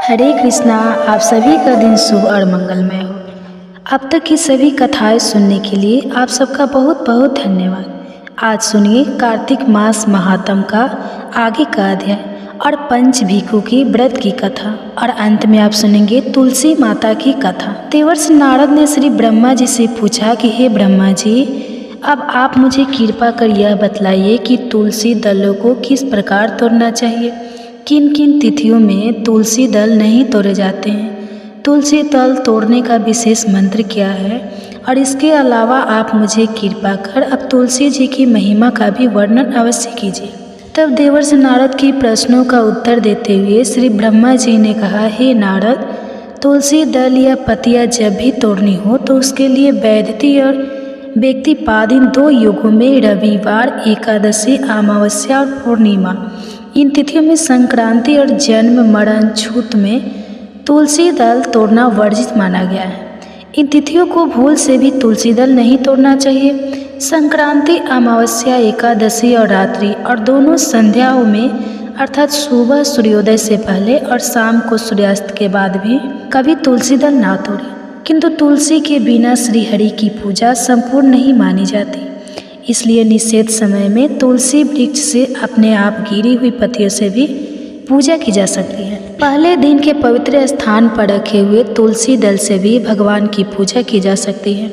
हरे कृष्णा। आप सभी का दिन शुभ और मंगलमय हो। अब तक की सभी कथाएं सुनने के लिए आप सबका बहुत बहुत धन्यवाद। आज सुनिए कार्तिक मास महात्म का आगे का अध्याय और पंच भिक्षु की व्रत की कथा, और अंत में आप सुनेंगे तुलसी माता की कथा। देवर्षि नारद ने श्री ब्रह्मा जी से पूछा कि हे ब्रह्मा जी, अब आप मुझे कृपा कर यह बतलाइए कि तुलसी दलों को किस प्रकार तोड़ना चाहिए। किन किन तिथियों में तुलसी दल नहीं तोड़े जाते हैं, तुलसी दल तोड़ने का विशेष मंत्र क्या है, और इसके अलावा आप मुझे कृपा कर अब तुलसी जी की महिमा का भी वर्णन अवश्य कीजिए। तब देवर्षि नारद की प्रश्नों का उत्तर देते हुए श्री ब्रह्मा जी ने कहा, हे नारद, तुलसी दल या पतिया जब भी तोड़नी हो तो उसके लिए वैदिकी और व्यक्तिपाद दो युगों में रविवार, एकादशी, अमावस्या और पूर्णिमा, इन तिथियों में संक्रांति और जन्म मरण छूत में तुलसी दल तोड़ना वर्जित माना गया है। इन तिथियों को भूल से भी तुलसी दल नहीं तोड़ना चाहिए। संक्रांति, अमावस्या, एकादशी और रात्रि और दोनों संध्याओं में अर्थात सुबह सूर्योदय से पहले और शाम को सूर्यास्त के बाद भी कभी तुलसी दल ना तोड़े। किंतु तुलसी के बिना श्रीहरि की पूजा संपूर्ण नहीं मानी जाती, इसलिए निषेध समय में तुलसी वृक्ष से अपने आप गिरी हुई पत्तियों से भी पूजा की जा सकती है। पहले दिन के पवित्र स्थान पर रखे हुए तुलसी दल से भी भगवान की पूजा की जा सकती है।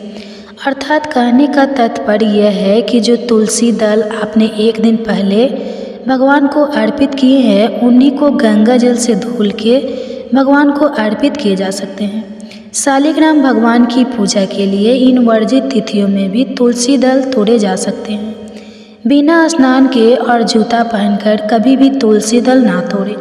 अर्थात कहने का तात्पर्य यह है कि जो तुलसी दल आपने एक दिन पहले भगवान को अर्पित किए हैं, उन्हीं को गंगा जल से धुल के भगवान को अर्पित किए जा सकते हैं। शालिग्राम भगवान की पूजा के लिए इन वर्जित तिथियों में भी तुलसी दल तोड़े जा सकते हैं। बिना स्नान के और जूता पहनकर कभी भी तुलसी दल ना तोड़े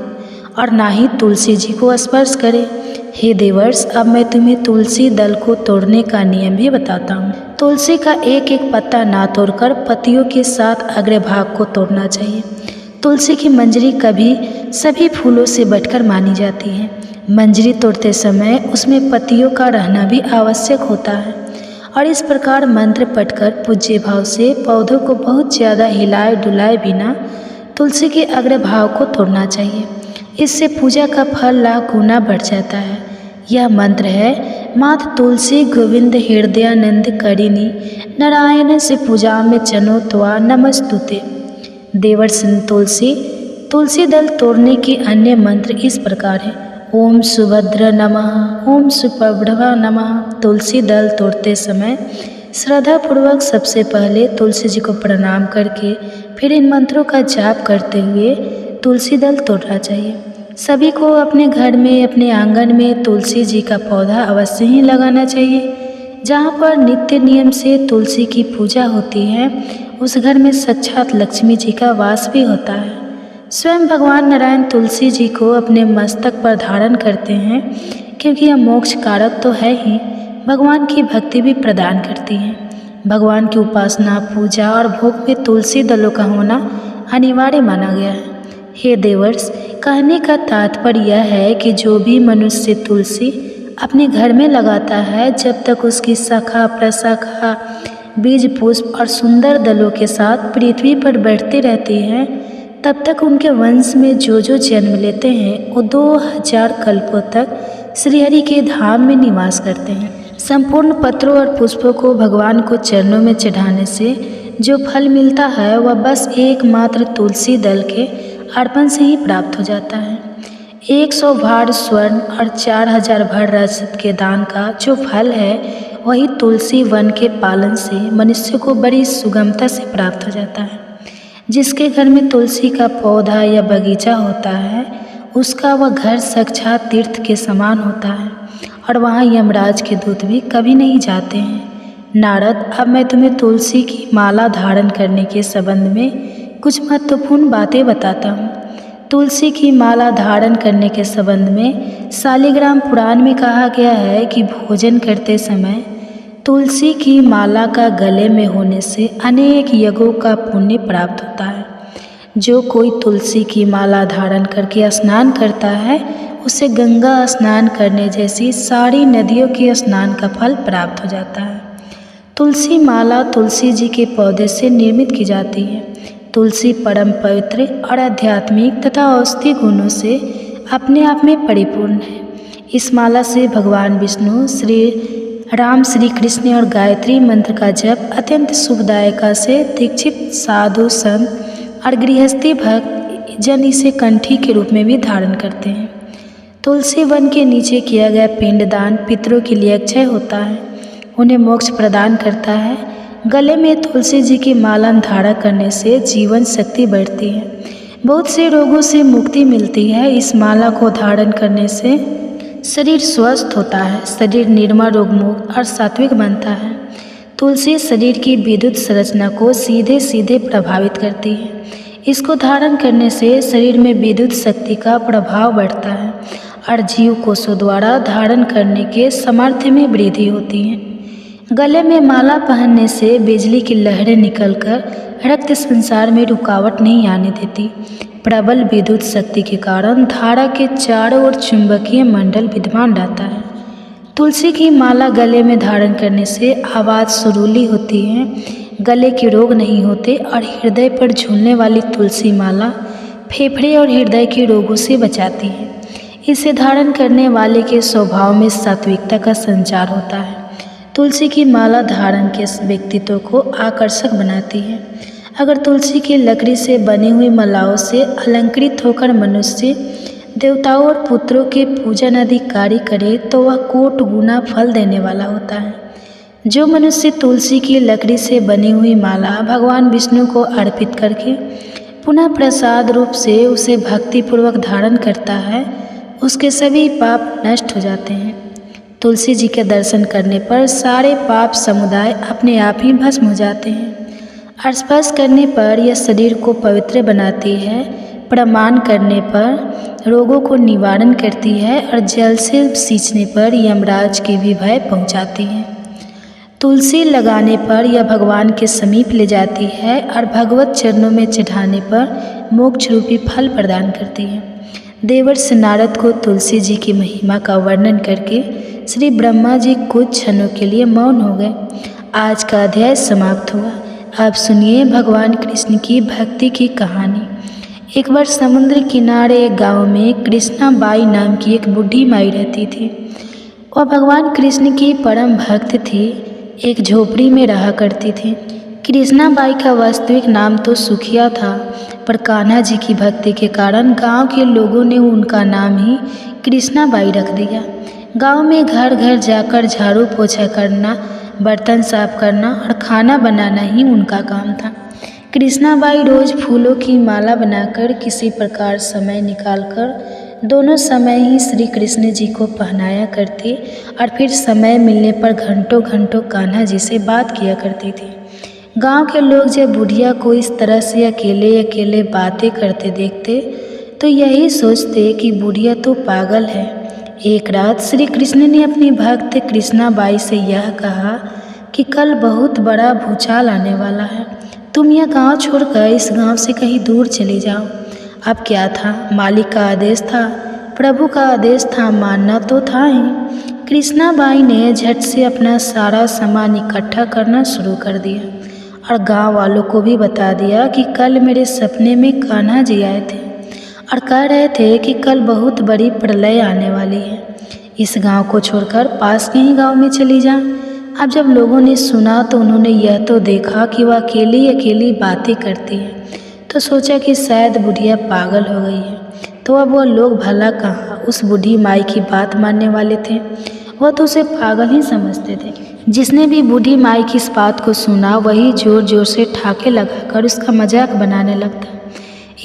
और ना ही तुलसी जी को स्पर्श करें। हे देवर्ष, अब मैं तुम्हें तुलसी दल को तोड़ने का नियम भी बताता हूँ। तुलसी का एक एक पत्ता ना तोड़कर पत्तियों के साथ अग्रभाग को तोड़ना चाहिए। तुलसी की मंजरी कभी सभी फूलों से बढ़कर मानी जाती है। मंजरी तोड़ते समय उसमें पत्तियों का रहना भी आवश्यक होता है, और इस प्रकार मंत्र पढ़कर पूज्य भाव से पौधों को बहुत ज़्यादा हिलाए डुलाए बिना तुलसी के अग्रभाग को तोड़ना चाहिए। इससे पूजा का फल लाख गुना बढ़ जाता है। यह मंत्र है, मात तुलसी गोविंद हृदयानंद करिनी नारायण से पूजा में चनो त्वा नमस्तुते। देवर्षि तुलसी दल तोड़ने के अन्य मंत्र इस प्रकार है। ओम सुभद्र नमः, ओम सुप्रभा नमः। तुलसी दल तोड़ते समय श्रद्धापूर्वक सबसे पहले तुलसी जी को प्रणाम करके फिर इन मंत्रों का जाप करते हुए तुलसी दल तोड़ना चाहिए। सभी को अपने घर में, अपने आंगन में तुलसी जी का पौधा अवश्य ही लगाना चाहिए। जहाँ पर नित्य नियम से तुलसी की पूजा होती है, उस घर में साक्षात लक्ष्मी जी का वास भी होता है। स्वयं भगवान नारायण तुलसी जी को अपने मस्तक पर धारण करते हैं, क्योंकि यह मोक्ष कारक तो है ही, भगवान की भक्ति भी प्रदान करती है। भगवान की उपासना, पूजा और भोग में तुलसी दलों का होना अनिवार्य माना गया है। हे देवर्ष, कहने का तात्पर्य यह है कि जो भी मनुष्य तुलसी अपने घर में लगाता है, जब तक उसकी शाखा प्रशाखा, बीज, पुष्प और सुंदर दलों के साथ पृथ्वी पर बैठते रहती हैं, तब तक उनके वंश में जो जो जन्म लेते हैं वो 2000 कल्पों तक श्रीहरि के धाम में निवास करते हैं। संपूर्ण पत्रों और पुष्पों को भगवान को चरणों में चढ़ाने से जो फल मिलता है, वह बस एकमात्र तुलसी दल के अर्पण से ही प्राप्त हो जाता है। 100 भार स्वर्ण और 4000 भर रजत के दान का जो फल है, वही तुलसी वन के पालन से मनुष्य को बड़ी सुगमता से प्राप्त हो जाता है। जिसके घर में तुलसी का पौधा या बगीचा होता है, उसका वह घर साक्षात तीर्थ के समान होता है, और वहाँ यमराज के दूत भी कभी नहीं जाते हैं। नारद, अब मैं तुम्हें तुलसी की माला धारण करने के संबंध में कुछ महत्वपूर्ण बातें बताता हूँ। तुलसी की माला धारण करने के संबंध में शालिग्राम पुराण में कहा गया है कि भोजन करते समय तुलसी की माला का गले में होने से अनेक यज्ञों का पुण्य प्राप्त होता है। जो कोई तुलसी की माला धारण करके स्नान करता है, उसे गंगा स्नान करने जैसी सारी नदियों के स्नान का फल प्राप्त हो जाता है। तुलसी माला तुलसी जी के पौधे से निर्मित की जाती है। तुलसी परम पवित्र और आध्यात्मिक तथा औषधि गुणों से अपने आप में परिपूर्ण है। इस माला से भगवान विष्णु, श्री राम, श्री कृष्ण और गायत्री मंत्र का जप अत्यंत सुखदायका से दीक्षित साधु, संत और गृहस्थी भक्त जन इसे कंठी के रूप में भी धारण करते हैं। तुलसी वन के नीचे किया गया पिंडदान पितरों के लिए अक्षय होता है, उन्हें मोक्ष प्रदान करता है। गले में तुलसी जी की माला धारण करने से जीवन शक्ति बढ़ती है, बहुत से रोगों से मुक्ति मिलती है। इस माला को धारण करने से शरीर स्वस्थ होता है, शरीर निर्मल, रोगमुक्त और सात्विक बनता है। तुलसी शरीर की विद्युत संरचना को सीधे सीधे प्रभावित करती है। इसको धारण करने से शरीर में विद्युत शक्ति का प्रभाव बढ़ता है और जीव कोषों द्वारा धारण करने के सामर्थ्य में वृद्धि होती है। गले में माला पहनने से बिजली की लहरें निकलकर रक्त संचार में रुकावट नहीं आने देती। प्रबल विद्युत शक्ति के कारण धारा के चारों ओर चुंबकीय मंडल विद्यमान रहता है। तुलसी की माला गले में धारण करने से आवाज़ सुरीली होती है, गले के रोग नहीं होते और हृदय पर झूलने वाली तुलसी माला फेफड़े और हृदय के रोगों से बचाती है। इसे धारण करने वाले के स्वभाव में सात्विकता का संचार होता है। तुलसी की माला धारण के व्यक्तित्व को आकर्षक बनाती है। अगर तुलसी की लकड़ी से बनी हुई मालाओं से अलंकृत होकर मनुष्य देवताओं और पुत्रों के पूजन आदि कार्य करे तो वह कोट गुना फल देने वाला होता है। जो मनुष्य तुलसी की लकड़ी से बनी हुई माला भगवान विष्णु को अर्पित करके पुनः प्रसाद रूप से उसे भक्तिपूर्वक धारण करता है, उसके सभी पाप नष्ट हो जाते हैं। तुलसी जी के दर्शन करने पर सारे पाप समुदाय अपने आप ही भस्म हो जाते हैं। स्पर्श करने पर यह शरीर को पवित्र बनाती है, प्रमाण करने पर रोगों को निवारण करती है और जल से सींचने पर यमराज की भी भय पहुँचाती है। तुलसी लगाने पर यह भगवान के समीप ले जाती है और भगवत चरणों में चढ़ाने पर मोक्ष रूपी फल प्रदान करती है। देवर्ष नारद को तुलसी जी की महिमा का वर्णन करके श्री ब्रह्मा जी कुछ क्षणों के लिए मौन हो गए। आज का अध्याय समाप्त हुआ। अब सुनिए भगवान कृष्ण की भक्ति की कहानी। एक बार समुद्र किनारे एक गांव में कृष्णा बाई नाम की एक बूढ़ी माई रहती थी। वह भगवान कृष्ण की परम भक्त थी, एक झोपड़ी में रहा करती थी। कृष्णा बाई का वास्तविक नाम तो सुखिया था, पर कान्हा जी की भक्ति के कारण गांव के लोगों ने उनका नाम ही कृष्णा बाई रख दिया। गांव में घर घर जाकर झाड़ू पोछा करना, बर्तन साफ करना और खाना बनाना ही उनका काम था। कृष्णा बाई रोज़ फूलों की माला बनाकर किसी प्रकार समय निकालकर दोनों समय ही श्री कृष्ण जी को पहनाया करती और फिर समय मिलने पर घंटों घंटों कान्हा जी से बात किया करती थी। गांव के लोग जब बुढ़िया को इस तरह से अकेले अकेले बातें करते देखते तो यही सोचते कि बुढ़िया तो पागल है। एक रात श्री कृष्ण ने अपनी भक्त कृष्णा बाई से यह कहा कि कल बहुत बड़ा भूचाल आने वाला है, तुम यह गांव छोड़कर इस गांव से कहीं दूर चले जाओ। अब क्या था, मालिक का आदेश था, प्रभु का आदेश था, मानना तो था ही। कृष्णा बाई ने झट से अपना सारा सामान इकट्ठा करना शुरू कर दिया और गांव वालों को भी बता दिया कि कल मेरे सपने में कान्हा जी आए थे और कह रहे थे कि कल बहुत बड़ी प्रलय आने वाली है, इस गांव को छोड़कर पास के ही गांव में चली जा। अब जब लोगों ने सुना तो उन्होंने यह तो देखा कि वह अकेली अकेली बातें करती है, तो सोचा कि शायद बुढ़िया पागल हो गई है। तो अब वह लोग भला कहाँ उस बूढ़ी माई की बात मानने वाले थे, वह तो उसे पागल ही समझते थे। जिसने भी बूढ़ी माई की इस बात को सुना वही जोर जोर से ठाके लगाकर उसका मजाक बनाने लगता।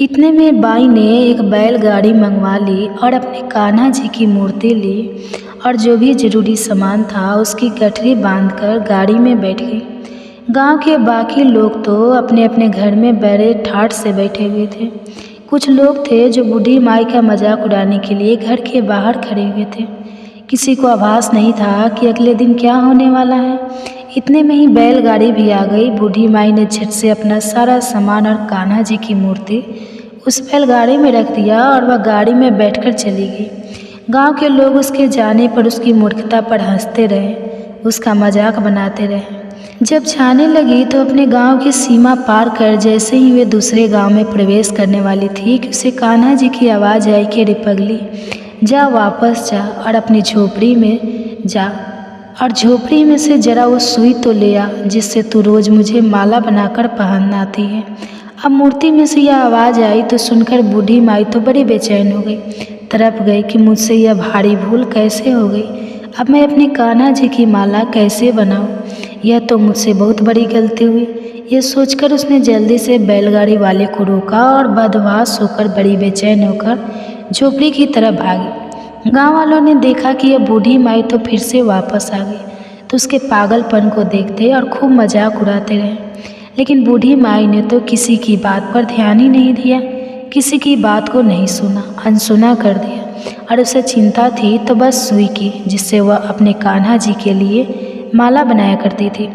इतने में बाई ने एक बैलगाड़ी मंगवा ली और अपने कान्हा जी की मूर्ति ली और जो भी जरूरी सामान था उसकी गठरी बांधकर गाड़ी में बैठ गई। गांव के बाकी लोग तो अपने अपने घर में बड़े ठाठ से बैठे हुए थे। कुछ लोग थे जो बूढ़ी माई का मजाक उड़ाने के लिए घर के बाहर खड़े हुए थे। किसी को आभास नहीं था कि अगले दिन क्या होने वाला है। इतने में ही बैलगाड़ी भी आ गई। बूढ़ी माई ने झट से अपना सारा सामान और कान्हा जी की मूर्ति उस बैलगाड़ी में रख दिया और वह गाड़ी में बैठकर चली गई। गांव के लोग उसके जाने पर उसकी मूर्खता पर हंसते रहे, उसका मजाक बनाते रहे। जब जाने लगी तो अपने गांव की सीमा पार कर जैसे ही वे दूसरे गांव में प्रवेश करने वाली थी कि उसे कान्हा जी की आवाज़ आई कि अरे पगली, जा वापस जा और अपनी झोपड़ी में जा और झोपड़ी में से जरा वो सुई तो ले आ जिससे तू रोज़ मुझे माला बनाकर पहनना आती है। अब मूर्ति में से यह आवाज़ आई तो सुनकर बूढ़ी माई तो बड़ी बेचैन हो गई, तड़प गई कि मुझसे यह भारी भूल कैसे हो गई। अब मैं अपने कान्हा जी की माला कैसे बनाऊं? यह तो मुझसे बहुत बड़ी गलती हुई। यह सोचकर उसने जल्दी से बैलगाड़ी वाले को रोका और बदहवास होकर बड़ी बेचैन होकर झोपड़ी की तरफ भागी। गांव वालों ने देखा कि यह बूढ़ी माई तो फिर से वापस आ गई, तो उसके पागलपन को देखते और खूब मजाक उड़ाते रहे। लेकिन बूढ़ी माई ने तो किसी की बात पर ध्यान ही नहीं दिया, किसी की बात को नहीं सुना, अनसुना कर दिया। और उसे चिंता थी तो बस सुई की, जिससे वह अपने कान्हा जी के लिए माला बनाया करती थी।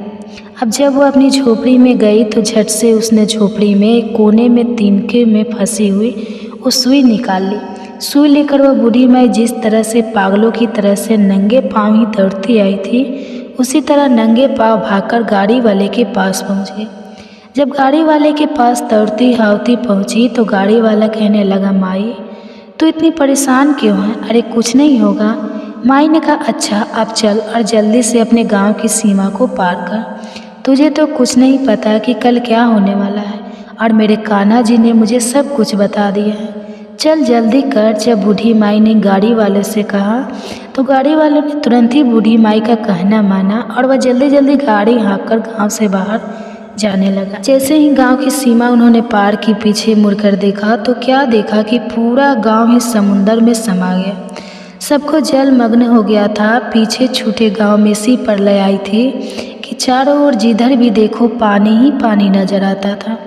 अब जब वह अपनी झोपड़ी में गई तो झट से उसने झोपड़ी में एक कोने में तिनके में फंसी हुई वो सुई निकाल ली। सुई लेकर वह बूढ़ी माई जिस तरह से पागलों की तरह से नंगे पाँव ही दौड़ती आई थी, उसी तरह नंगे पाँव भागकर गाड़ी वाले के पास पहुंच गई। जब गाड़ी वाले के पास दौड़ती हावती पहुंची तो गाड़ी वाला कहने लगा, माई तू इतनी परेशान क्यों है? अरे कुछ नहीं होगा। माई ने कहा, अच्छा अब चल और जल्दी से अपने गांव की सीमा को पार कर। तुझे तो कुछ नहीं पता कि कल क्या होने वाला है और मेरे कान्हा जी ने मुझे सब कुछ बता दिया है। चल जल्दी कर। जब बूढ़ी माई ने गाड़ी वाले से कहा तो गाड़ी वाले ने तुरंत ही बूढ़ी माई का कहना माना और वह जल्दी जल्दी गाड़ी हाँककर गांव से बाहर जाने लगा। जैसे ही गांव की सीमा उन्होंने पार की, पीछे मुड़कर देखा तो क्या देखा कि पूरा गांव ही समुंदर में समा गया। सबको जलमग्न हो गया था। पीछे छूटे गांव में सी प्रलय आई थी कि चारों ओर जिधर भी देखो पानी ही पानी नजर आता था,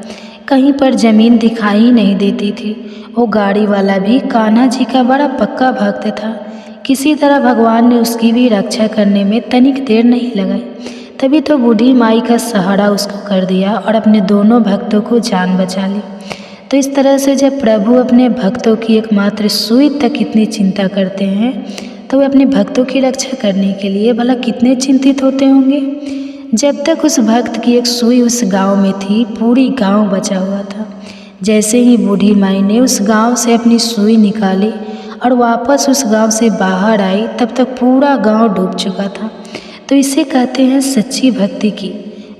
कहीं पर जमीन दिखाई नहीं देती थी। वो गाड़ी वाला भी कान्हा जी का बड़ा पक्का भक्त था। किसी तरह भगवान ने उसकी भी रक्षा करने में तनिक देर नहीं लगाई। तभी तो बूढ़ी माई का सहारा उसको कर दिया और अपने दोनों भक्तों को जान बचा ली। तो इस तरह से जब प्रभु अपने भक्तों की एकमात्र सुई तक इतनी चिंता करते हैं तो वे अपने भक्तों की रक्षा करने के लिए भला कितने चिंतित होते होंगे। जब तक उस भक्त की एक सुई उस गांव में थी, पूरी गांव बचा हुआ था। जैसे ही बूढ़ी माई ने उस गांव से अपनी सुई निकाली और वापस उस गांव से बाहर आई, तब तक पूरा गांव डूब चुका था। तो इसे कहते हैं सच्ची भक्ति की।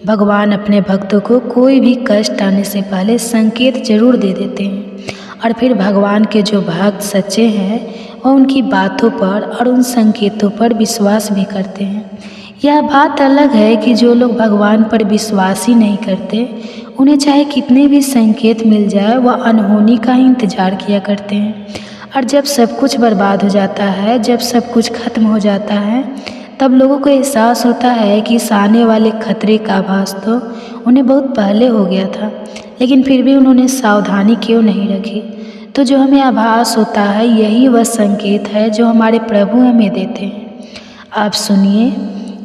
भगवान अपने भक्तों को कोई भी कष्ट आने से पहले संकेत जरूर दे देते हैं और फिर भगवान के जो भक्त सच्चे हैं वह उनकी बातों पर और उन संकेतों पर विश्वास भी करते हैं। यह बात अलग है कि जो लोग भगवान पर विश्वास ही नहीं करते, उन्हें चाहे कितने भी संकेत मिल जाए वह अनहोनी का ही इंतजार किया करते हैं। और जब सब कुछ बर्बाद हो जाता है, जब सब कुछ खत्म हो जाता है, तब लोगों को एहसास होता है कि इस आने वाले खतरे का आभास तो उन्हें बहुत पहले हो गया था, लेकिन फिर भी उन्होंने सावधानी क्यों नहीं रखी। तो जो हमें आभास होता है यही वह संकेत है जो हमारे प्रभु हमें देते हैं। आप सुनिए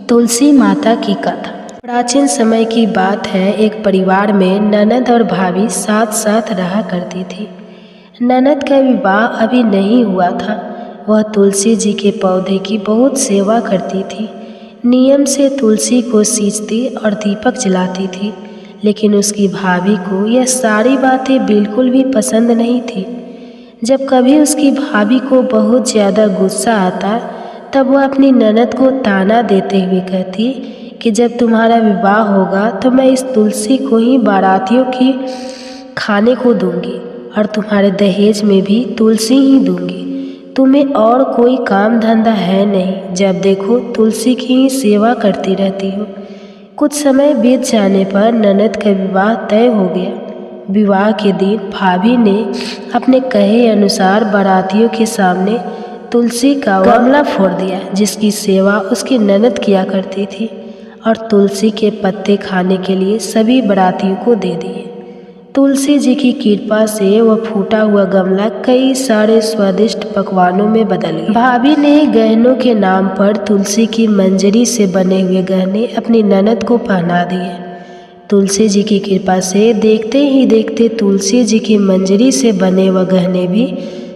तुलसी माता की कथा। प्राचीन समय की बात है। एक परिवार में ननद और भाभी साथ साथ रहा करती थी। ननद का विवाह अभी नहीं हुआ था। वह तुलसी जी के पौधे की बहुत सेवा करती थी। नियम से तुलसी को सींचती और दीपक जलाती थी, लेकिन उसकी भाभी को यह सारी बातें बिल्कुल भी पसंद नहीं थी। जब कभी उसकी भाभी को बहुत ज़्यादा गुस्सा आता तब वह अपनी ननद को ताना देते हुए कहती कि जब तुम्हारा विवाह होगा तो मैं इस तुलसी को ही बारातियों की खाने को दूंगी और तुम्हारे दहेज में भी तुलसी ही दूंगी। तुम्हें और कोई काम धंधा है नहीं, जब देखो तुलसी की ही सेवा करती रहती हो। कुछ समय बीत जाने पर ननद का विवाह तय हो गया। विवाह के दिन भाभी ने अपने कहे अनुसार बारातियों के सामने तुलसी का गमला फोड़ दिया, जिसकी सेवा उसकी ननद किया करती थी, और तुलसी के पत्ते खाने के लिए सभी बारातियों को दे दिए। तुलसी जी की कृपा से वह फूटा हुआ गमला कई सारे स्वादिष्ट पकवानों में बदल गया। भाभी ने गहनों के नाम पर तुलसी की मंजरी से बने हुए गहने अपनी ननद को पहना दिए। तुलसी जी की कृपा से देखते ही देखते तुलसी जी की मंजरी से बने वह गहने भी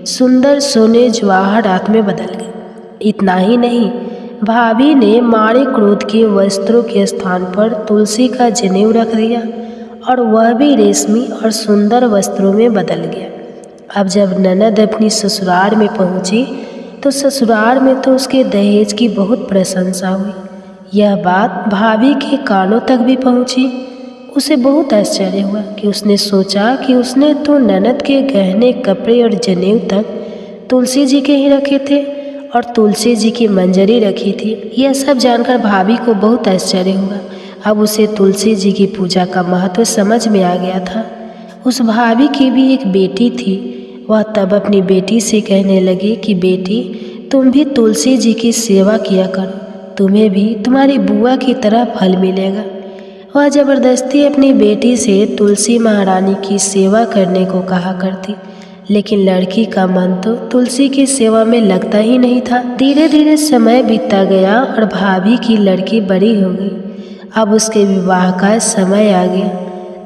सुंदर सोने जवाहरात में बदल गए। इतना ही नहीं, भाभी ने मारे क्रोध के वस्त्रों के स्थान पर तुलसी का जनेऊ रख दिया और वह भी रेशमी और सुंदर वस्त्रों में बदल गया। अब जब ननद अपनी ससुराल में पहुंची तो ससुराल में तो उसके दहेज की बहुत प्रशंसा हुई। यह बात भाभी के कानों तक भी पहुंची। उसे बहुत आश्चर्य हुआ कि उसने सोचा कि उसने तो ननद के गहने, कपड़े और जनेऊ तक तुलसी जी के ही रखे थे और तुलसी जी की मंजरी रखी थी। यह सब जानकर भाभी को बहुत आश्चर्य हुआ। अब उसे तुलसी जी की पूजा का महत्व समझ में आ गया था। उस भाभी की भी एक बेटी थी। वह तब अपनी बेटी से कहने लगी कि बेटी, तुम भी तुलसी जी की सेवा किया करो, तुम्हें भी तुम्हारी बुआ की तरह फल मिलेगा। वह जबरदस्ती अपनी बेटी से तुलसी महारानी की सेवा करने को कहा करती, लेकिन लड़की का मन तो तुलसी की सेवा में लगता ही नहीं था। धीरे धीरे समय बीतता गया और भाभी की लड़की बड़ी हो गई। अब उसके विवाह का समय आ गया।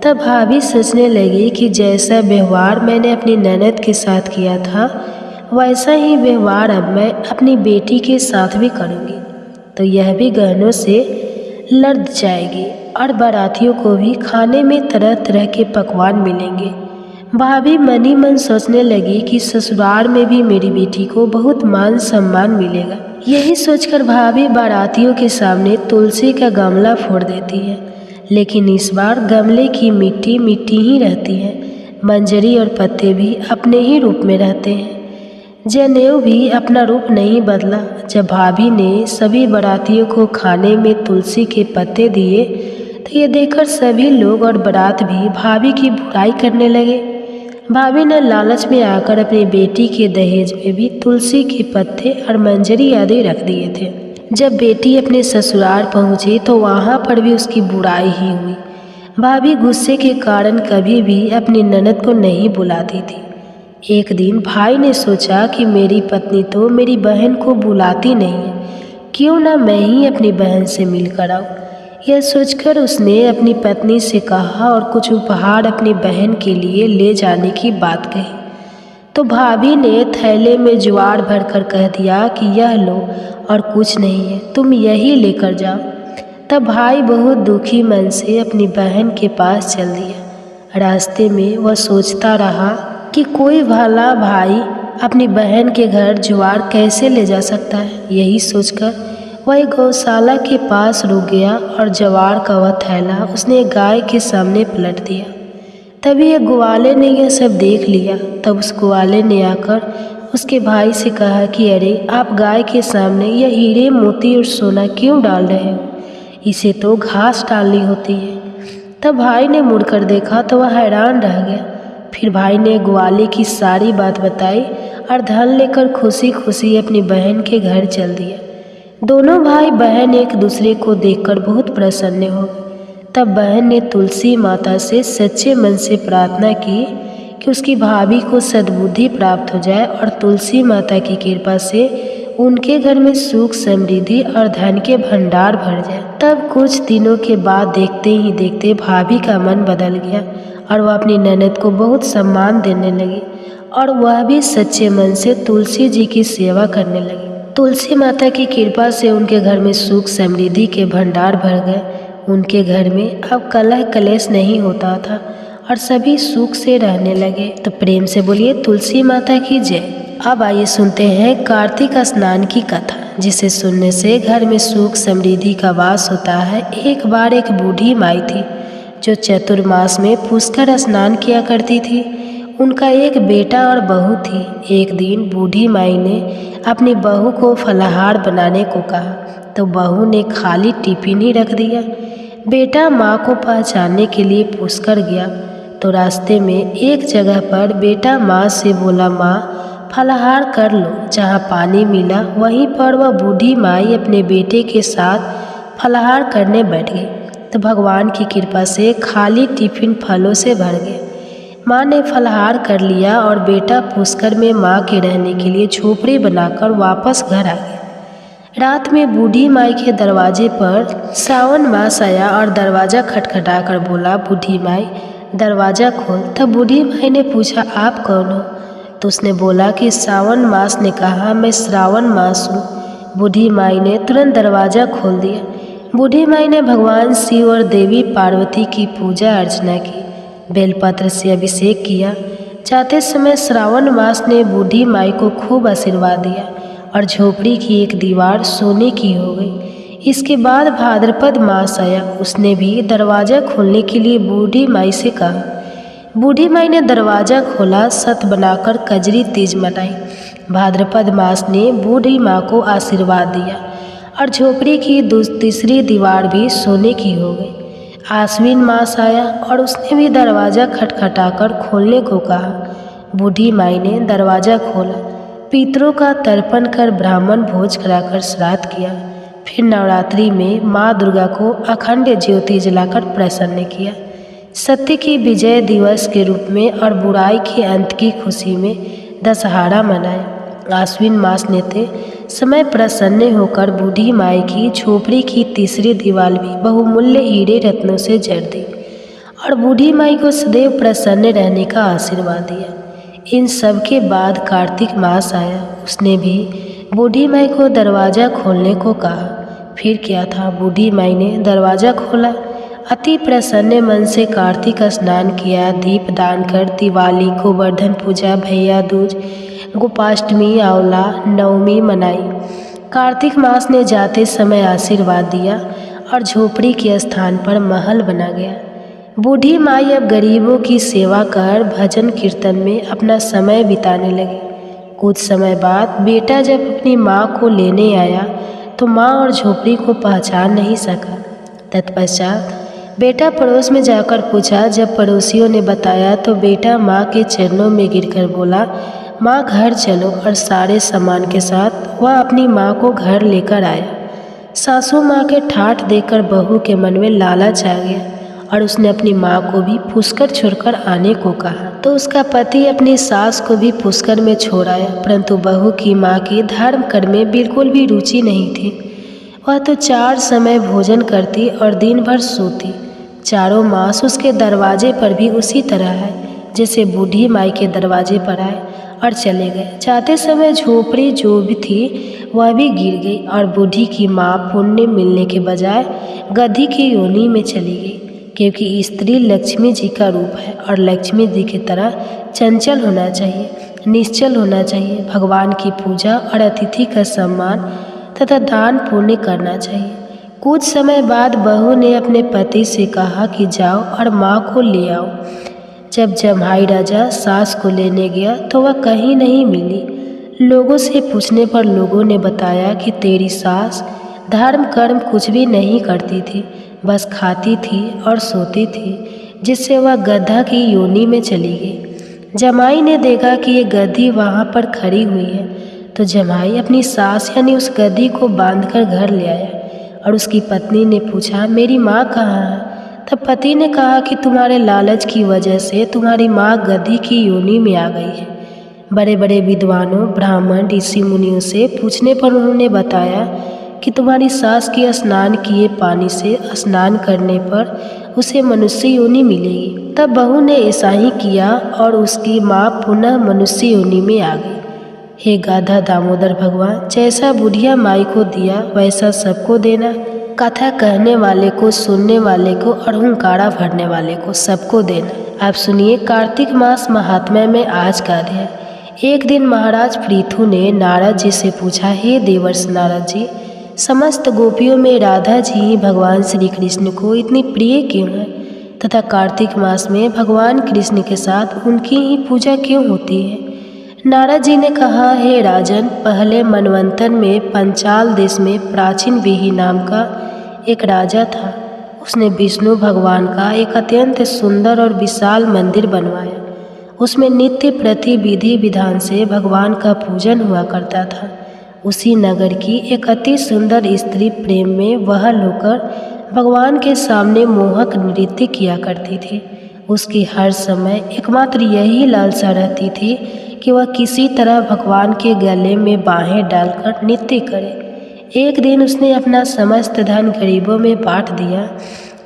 तब भाभी सोचने लगी कि जैसा व्यवहार मैंने अपनी ननद के साथ किया था, वैसा ही व्यवहार अब मैं अपनी बेटी के साथ भी करूँगी, तो यह भी गहनों से लद जाएगी और बारातियों को भी खाने में तरह तरह के पकवान मिलेंगे। भाभी मन ही मन सोचने लगी कि ससुराल में भी मेरी बेटी को बहुत मान सम्मान मिलेगा। यही सोचकर भाभी बारातियों के सामने तुलसी का गमला फोड़ देती है, लेकिन इस बार गमले की मिट्टी मिट्टी ही रहती है। मंजरी और पत्ते भी अपने ही रूप में रहते हैं। जनेऊ भी अपना रूप नहीं बदला। जब भाभी ने सभी बारातियों को खाने में तुलसी के पत्ते दिए तो ये देखकर सभी लोग और बारात भी भाभी की बुराई करने लगे। भाभी ने लालच में आकर अपनी बेटी के दहेज में भी तुलसी के पत्ते और मंजरी आदि रख दिए थे। जब बेटी अपने ससुराल पहुंची तो वहां पर भी उसकी बुराई ही हुई। भाभी गुस्से के कारण कभी भी अपनी ननद को नहीं बुलाती थी। एक दिन भाई ने सोचा कि मेरी पत्नी तो मेरी बहन को बुलाती नहीं है, क्यों ना मैं ही अपनी बहन से मिलकर आऊँ। यह सोचकर उसने अपनी पत्नी से कहा और कुछ उपहार अपनी बहन के लिए ले जाने की बात कही। तो भाभी ने थैले में ज्वार भरकर कह दिया कि यह लो और कुछ नहीं है, तुम यही लेकर जाओ। तब भाई बहुत दुखी मन से अपनी बहन के पास चल दिया। रास्ते में वह सोचता रहा कि कोई भला भाई अपनी बहन के घर ज्वार कैसे ले जा सकता है। यही सोचकर वह एक गौशाला के पास रुक गया और ज्वार का वह थैला उसने गाय के सामने पलट दिया। तभी एक ग्वाले ने यह सब देख लिया। तब उस ग्वाले ने आकर उसके भाई से कहा कि अरे, आप गाय के सामने यह हीरे मोती और सोना क्यों डाल रहे हो, इसे तो घास डालनी होती है। तब भाई ने मुड़कर देखा तो वह हैरान रह गया। फिर भाई ने ग्वाले की सारी बात बताई और धन लेकर खुशी खुशी अपनी बहन के घर चल दिया। दोनों भाई बहन एक दूसरे को देखकर बहुत प्रसन्न हो गए। तब बहन ने तुलसी माता से सच्चे मन से प्रार्थना की कि उसकी भाभी को सद्बुद्धि प्राप्त हो जाए और तुलसी माता की कृपा से उनके घर में सुख, समृद्धि और धन के भंडार भर जाए। तब कुछ दिनों के बाद देखते ही देखते भाभी का मन बदल गया और वह अपनी ननद को बहुत सम्मान देने लगी और वह भी सच्चे मन से तुलसी जी की सेवा करने लगी। तुलसी माता की कृपा से उनके घर में सुख, समृद्धि के भंडार भर गए। उनके घर में अब कलह कलेश नहीं होता था और सभी सुख से रहने लगे। तो प्रेम से बोलिए तुलसी माता की जय। अब आइए सुनते हैं कार्तिक स्नान की कथा, जिसे सुनने से घर में सुख समृद्धि का वास होता है। एक बार एक बूढ़ी माई थी जो चतुर्मास में पुष्कर स्नान किया करती थी। उनका एक बेटा और बहू थी। एक दिन बूढ़ी माई ने अपनी बहू को फलाहार बनाने को कहा तो बहू ने खाली टिफिन ही रख दिया। बेटा माँ को पहचानने के लिए पुष्कर गया तो रास्ते में एक जगह पर बेटा माँ से बोला, माँ फलाहार कर लो। जहाँ पानी मिला वहीं पर वह बूढ़ी माई अपने बेटे के साथ फलाहार करने बैठ गई। तो भगवान की कृपा से खाली टिफिन फलों से भर गया। माँ ने फलाहार कर लिया और बेटा पुष्कर में माँ के रहने के लिए झोपड़ी बनाकर वापस घर आ गया। रात में बूढ़ी माई के दरवाजे पर सावन मास आया और दरवाज़ा खटखटाकर बोला, बूढ़ी माई दरवाज़ा खोल। तब बूढ़ी माई ने पूछा, आप कौन हो? तो उसने बोला कि सावन मास ने कहा, मैं श्रावण मास हूँ। बूढ़ी माई ने तुरंत दरवाज़ा खोल दिया। बूढ़ी माई ने भगवान शिव और देवी पार्वती की पूजा अर्चना की, बेलपत्र से अभिषेक किया। जाते समय श्रावण मास ने बूढ़ी माई को खूब आशीर्वाद दिया और झोपड़ी की एक दीवार सोने की हो गई। इसके बाद भाद्रपद मास आया। उसने भी दरवाज़ा खोलने के लिए बूढ़ी माई से कहा। बूढ़ी माई ने दरवाज़ा खोला, सत बनाकर कजरी तीज मनाई। भाद्रपद मास ने बूढ़ी माँ को आशीर्वाद दिया और झोपड़ी की तीसरी दीवार भी सोने की हो गई। आश्विन मास आया और उसने भी दरवाज़ा खटखटाकर खोलने को कहा। बूढ़ी माई ने दरवाज़ा खोला, पितरों का तर्पण कर ब्राह्मण भोज कराकर श्राद्ध किया। फिर नवरात्रि में माँ दुर्गा को अखंड ज्योति जलाकर प्रसन्न किया। सत्य की विजय दिवस के रूप में और बुराई के अंत की खुशी में दशहरा मनाया। आश्विन मास नेते समय प्रसन्न होकर बूढ़ी माई की झोपड़ी की तीसरी दीवार भी बहुमूल्य हीरे रत्नों से जड़ दी और बूढ़ी माई को सदैव प्रसन्न रहने का आशीर्वाद दिया। इन सब के बाद कार्तिक मास आया। उसने भी बूढ़ी माई को दरवाज़ा खोलने को कहा। फिर क्या था, बूढ़ी माई ने दरवाज़ा खोला, अति प्रसन्न मन से कार्तिक स्नान किया, दीप दान कर दिवाली, गोवर्धन पूजा, भैया दूज, गोपाष्टमी, आंवला नवमी मनाई। कार्तिक मास ने जाते समय आशीर्वाद दिया और झोपड़ी के स्थान पर महल बना गया। बूढ़ी माई अब गरीबों की सेवा कर भजन कीर्तन में अपना समय बिताने लगी। कुछ समय बाद बेटा जब अपनी माँ को लेने आया तो माँ और झोपड़ी को पहचान नहीं सका। तत्पश्चात बेटा पड़ोस में जाकर पूछा। जब पड़ोसियों ने बताया तो बेटा माँ के चरणों में गिरकर बोला, माँ घर चलो, और सारे सामान के साथ वह अपनी माँ को घर लेकर आया। सासू माँ के ठाठ देखकर बहू के मन में लालच आ गया और उसने अपनी माँ को भी पुष्कर छोड़कर आने को कहा। तो उसका पति अपनी सास को भी पुष्कर में छोड़ आया, परंतु बहू की माँ की धर्म कर्म में बिल्कुल भी रुचि नहीं थी। वह तो 4 समय भोजन करती और दिन भर सोती। चारों मास उसके दरवाजे पर भी उसी तरह है जैसे बूढ़ी माई के दरवाजे पर आए और चले गए। जाते समय झोपड़ी जो भी थी वह भी गिर गई और बूढ़ी की माँ पुण्य मिलने के बजाय गधी की योनि में चली गई, क्योंकि स्त्री लक्ष्मी जी का रूप है और लक्ष्मी जी की तरह चंचल होना चाहिए, निश्चल होना चाहिए। भगवान की पूजा और अतिथि का सम्मान तथा दान पुण्य करना चाहिए। कुछ समय बाद बहू ने अपने पति से कहा कि जाओ और माँ को ले आओ। जब जम्हाई राजा सास को लेने गया तो वह कहीं नहीं मिली। लोगों से पूछने पर लोगों ने बताया कि तेरी सास धर्म कर्म कुछ भी नहीं करती थी, बस खाती थी और सोती थी, जिससे वह गधा की योनि में चली गई। जमाई ने देखा कि ये गधी वहाँ पर खड़ी हुई है, तो जमाई अपनी सास यानी उस गधी को बांधकर घर ले आया और उसकी पत्नी ने पूछा, मेरी माँ कहाँ है? तब पति ने कहा कि तुम्हारे लालच की वजह से तुम्हारी माँ गधी की योनि में आ गई है। बड़े बड़े विद्वानों, ब्राह्मण, ऋषि मुनियों से पूछने पर उन्होंने बताया कि तुम्हारी सास के स्नान किए पानी से स्नान करने पर उसे मनुष्य योनि मिलेगी। तब बहू ने ऐसा ही किया और उसकी माँ पुनः मनुष्य योनि में आ गई। हे गाधा दामोदर भगवान, जैसा बुढ़िया माई को दिया वैसा सबको देना। कथा कहने वाले को, सुनने वाले को और हुंकारा भरने वाले को सबको देना। आप सुनिए कार्तिक मास महात्म्य में आज कार्य है। एक दिन महाराज पृथु ने नारद जी से पूछा, हे देवर्ष नारद जी, समस्त गोपियों में राधा जी ही भगवान श्री कृष्ण को इतनी प्रिय क्यों है तथा कार्तिक मास में भगवान कृष्ण के साथ उनकी ही पूजा क्यों होती है? नारद जी ने कहा, हे राजन, पहले मनवंतर में पंचाल देश में प्राचीन बिही नाम का एक राजा था। उसने विष्णु भगवान का एक अत्यंत सुंदर और विशाल मंदिर बनवाया। उसमें नित्य प्रति विधि विधान से भगवान का पूजन हुआ करता था। उसी नगर की एक अति सुंदर स्त्री प्रेम में वहल होकर भगवान के सामने मोहक नृत्य किया करती थी। उसकी हर समय एकमात्र यही लालसा रहती थी कि वह किसी तरह भगवान के गले में बाहें डालकर नृत्य करे। एक दिन उसने अपना समस्त धन गरीबों में बांट दिया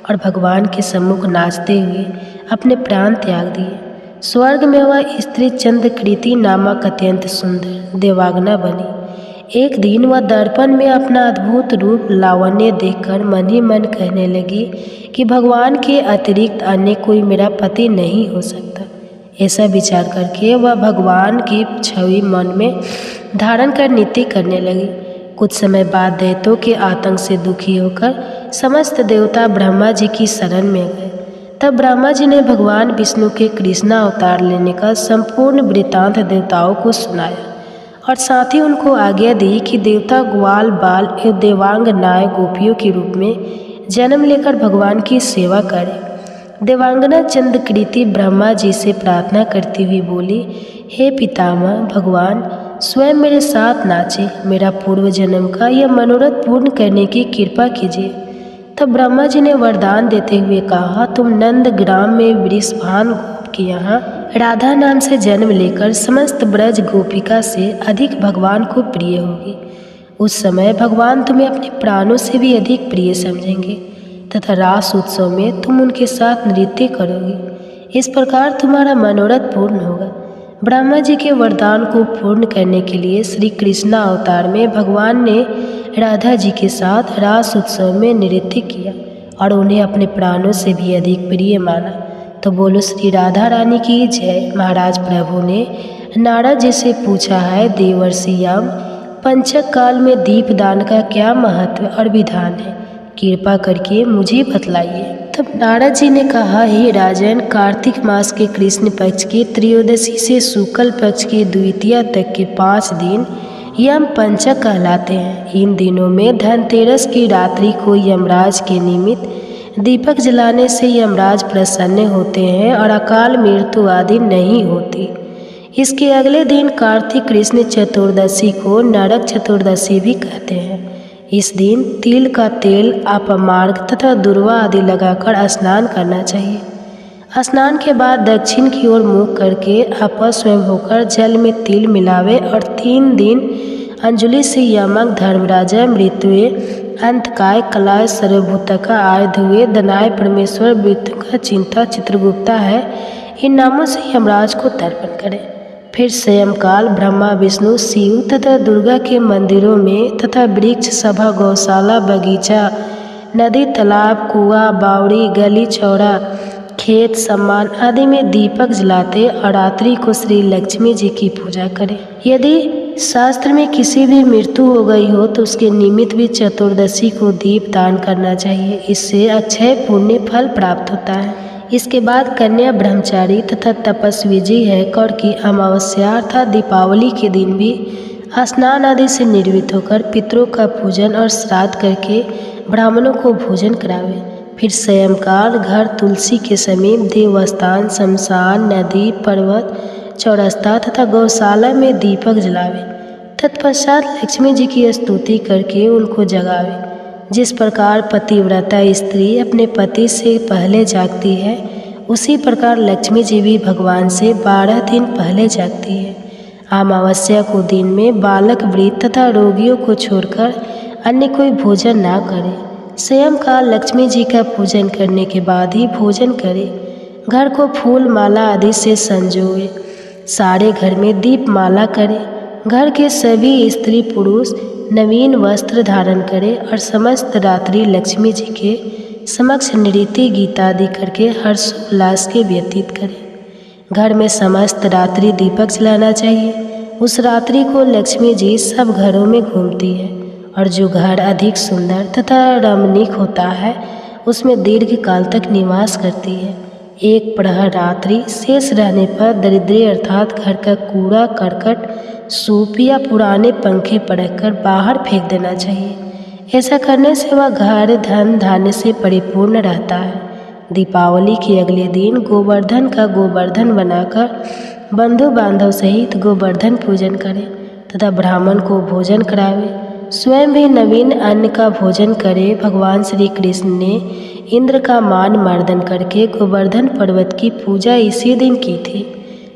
और भगवान के सम्मुख नाचते हुए अपने प्राण त्याग दिए। स्वर्ग में वह स्त्री चंद्रकृति नामक अत्यंत सुंदर देवांगना बनी। एक दिन वह दर्पण में अपना अद्भुत रूप लावण्य देखकर मन ही मन कहने लगी कि भगवान के अतिरिक्त अन्य कोई मेरा पति नहीं हो सकता। ऐसा विचार करके वह भगवान की छवि मन में धारण कर नृत्य करने लगी। कुछ समय बाद दैत्यों के आतंक से दुखी होकर समस्त देवता ब्रह्मा जी की शरण में गए। तब ब्रह्मा जी ने भगवान विष्णु के कृष्णा अवतार लेने का संपूर्ण वृत्तांत देवताओं को सुनाया और साथ ही उनको आज्ञा दी कि देवता ग्वाल बाल एवं देवांग नाय गोपियों के रूप में जन्म लेकर भगवान की सेवा करें। देवांगना चंद्रकृति ब्रह्मा जी से प्रार्थना करती हुई बोली, हे पितामह भगवान, स्वयं मेरे साथ नाचे, मेरा पूर्व जन्म का यह मनोरथ पूर्ण करने की कृपा कीजिए। तब ब्रह्मा जी ने वरदान देते हुए कहा, तुम नंद ग्राम में वृषभान गोप के यहाँ राधा नाम से जन्म लेकर समस्त ब्रज गोपिका से अधिक भगवान को प्रिय होगी। उस समय भगवान तुम्हें अपने प्राणों से भी अधिक प्रिय समझेंगे तथा रास उत्सव में तुम उनके साथ नृत्य करोगी। इस प्रकार तुम्हारा मनोरथ पूर्ण होगा। ब्रह्मा जी के वरदान को पूर्ण करने के लिए श्री कृष्णा अवतार में भगवान ने राधा जी के साथ रास उत्सव में नृत्य किया और उन्हें अपने प्राणों से भी अधिक प्रिय माना। तो बोलो श्री राधा रानी की जय। महाराज प्रभु ने नारद जी से पूछा है, देवर्षि यम, पंचक काल में दीपदान का क्या महत्व और विधान है, कृपा करके मुझे बतलाइए। तब नारद जी ने कहा, हे राजन, कार्तिक मास के कृष्ण पक्ष के त्रयोदशी से शुक्ल पक्ष के द्वितीया तक के 5 दिन यम पंचक कहलाते हैं। इन दिनों में धनतेरस की रात्रि को यमराज के निमित्त दीपक जलाने से यमराज प्रसन्न होते हैं और अकाल मृत्यु आदि नहीं होती। इसके अगले दिन कार्तिक कृष्ण चतुर्दशी को नरक चतुर्दशी भी कहते हैं। इस दिन तिल का तेल, अपमार्ग तथा दुर्वा आदि लगाकर स्नान करना चाहिए। स्नान के बाद दक्षिण की ओर मुख करके अपस्वयं होकर जल में तिल मिलावे और 3 दिन अंजलि से यमक, धर्मराजा, मृत्युए, अंतकाय, कलाय, सर्वभूतका, आयुधुए, दनाय, परमेश्वर, मृत्युका, चिंता, चित्रगुप्ता है, इन नामों से यमराज को तर्पण करें। फिर स्वयंकाल ब्रह्मा, विष्णु, शिव तथा दुर्गा के मंदिरों में तथा वृक्ष, सभा, गौशाला, बगीचा, नदी, तालाब, कुआं, बावड़ी, गली, चौड़ा, खेत, सम्मान आदि में दीपक जलाते और रात्रि को श्री लक्ष्मी जी की पूजा करें। यदि शास्त्र में किसी भी मृत्यु हो गई हो तो उसके निमित्त भी चतुर्दशी को दीप दान करना चाहिए। इससे अक्षय पुण्य फल प्राप्त होता है। इसके बाद कन्या, ब्रह्मचारी तथा तपस्वी जी है कौर की अमावस्या अर्थात दीपावली के दिन भी स्नान आदि से निर्वित होकर पितरों का पूजन और श्राद्ध करके ब्राह्मणों को भोजन करावे। फिर स्वयंकाल घर तुलसी के समीप देवस्थान, शमशान, नदी, पर्वत, चौरस्ता तथा गौशाला में दीपक जलावे। तत्पश्चात लक्ष्मी जी की स्तुति करके उनको जगावे। जिस प्रकार पतिव्रता स्त्री अपने पति से पहले जागती है, उसी प्रकार लक्ष्मी जी भी भगवान से 12 दिन पहले जागती है। अमावस्या को दिन में बालक, वृद्ध तथा रोगियों को छोड़कर अन्य कोई भोजन ना करे। स्वयंकाल लक्ष्मी जी का पूजन करने के बाद ही भोजन करे। घर को फूल माला आदि से संजोए। सारे घर में दीप माला करें। घर के सभी स्त्री पुरुष नवीन वस्त्र धारण करें और समस्त रात्रि लक्ष्मी जी के समक्ष नृत्य, गीत आदि करके हर्षोल्लास के व्यतीत करें। घर में समस्त रात्रि दीपक जलाना चाहिए। उस रात्रि को लक्ष्मी जी सब घरों में घूमती है और जो घर अधिक सुंदर तथा रमणीक होता है उसमें दीर्घ काल तक निवास करती है। एक प्रहर रात्रि शेष रहने पर दरिद्री अर्थात घर का कूड़ा करकट, सूप या पुराने पंखे पटक कर बाहर फेंक देना चाहिए। ऐसा करने से वह घर धन धान्य से परिपूर्ण रहता है। दीपावली के अगले दिन गोवर्धन का गोवर्धन बनाकर बंधु बांधव सहित गोवर्धन पूजन करें तथा ब्राह्मण को भोजन करावे। स्वयं भी नवीन अन्न का भोजन करे। भगवान श्री कृष्ण ने इंद्र का मान मर्दन करके गोवर्धन पर्वत की पूजा इसी दिन की थी।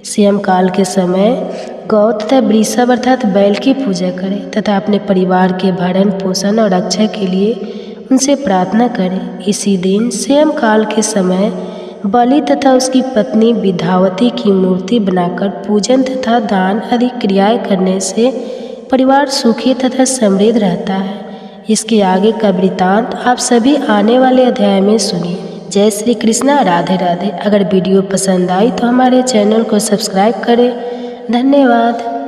स्वयंकाल के समय गौ तथा वृषभ अर्थात बैल की पूजा करें तथा अपने परिवार के भरण पोषण और रक्षा के लिए उनसे प्रार्थना करें। इसी दिन स्वयंकाल के समय बलि तथा उसकी पत्नी विद्यावती की मूर्ति बनाकर पूजन तथा दान आदि क्रियाएं करने से परिवार सुखी तथा समृद्ध रहता है। इसके आगे का वृतांत आप सभी आने वाले अध्याय में सुनिए। जय श्री कृष्णा, राधे राधे। अगर वीडियो पसंद आई तो हमारे चैनल को सब्सक्राइब करें। धन्यवाद।